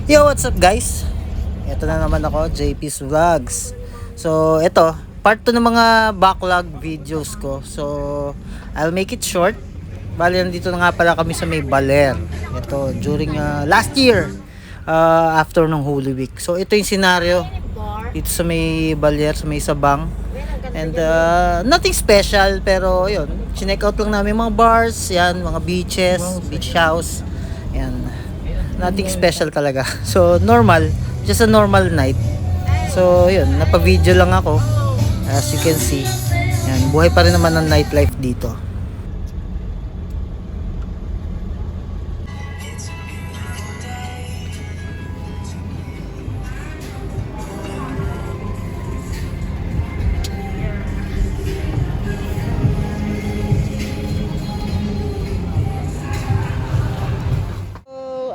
Yo, what's up guys? Ito na naman ako, JP's Vlogs. So, ito, part 2 ng mga backlog videos ko. So, I'll make it short. Bali, nandito na nga pala kami sa may Baler. Ito, during last year, after ng Holy Week. So, ito yung scenario dito sa may Baler, sa may Sabang. And nothing special, pero yun, chinek out lang namin mga bars, yan, mga beaches, beach house. Yan. Nothing special talaga. So, normal. Just a normal night. So, yun. Napa-video lang ako. As you can see. Yan. Buhay pa rin naman ang nightlife dito.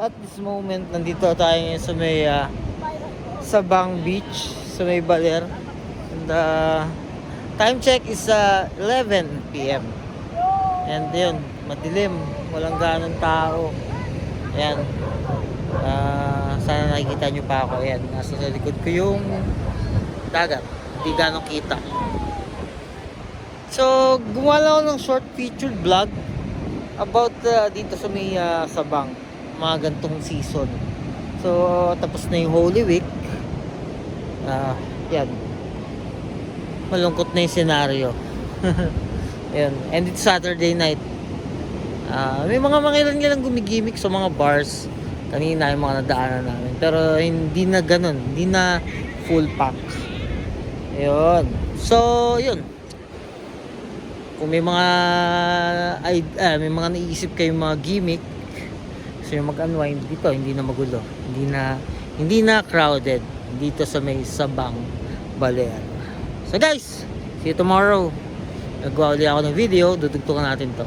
At this moment, nandito tayo ngayon sa may Sabang Beach, sa may Baler. And time check is 11 p.m. And yun, madilim, walang ganong tao. Ayan. Sana nakikita nyo pa ako. Ayan, nasa sa likod ko yung dagat. Hindi ganong kita. So, gumawa lang ako ng short featured vlog about dito sa may Sabang, mga gantong season. So, tapos na yung Holy Week. Yan. Malungkot na yung scenario. Yan. And it's Saturday night. May mga mangilan-ngilang gumigimik sa mga bars. Kanina yung mga nadaanan namin. Pero hindi na ganun. Hindi na full pack. Ayun. So, yun. Kung may mga naisip kayong mga gimmick, gusto nyo mag-unwind dito, hindi na magulo, hindi na crowded dito sa may Sabang, Baler. So guys, see you tomorrow. Nagawa ulit ako ng video, dudugtukan natin to.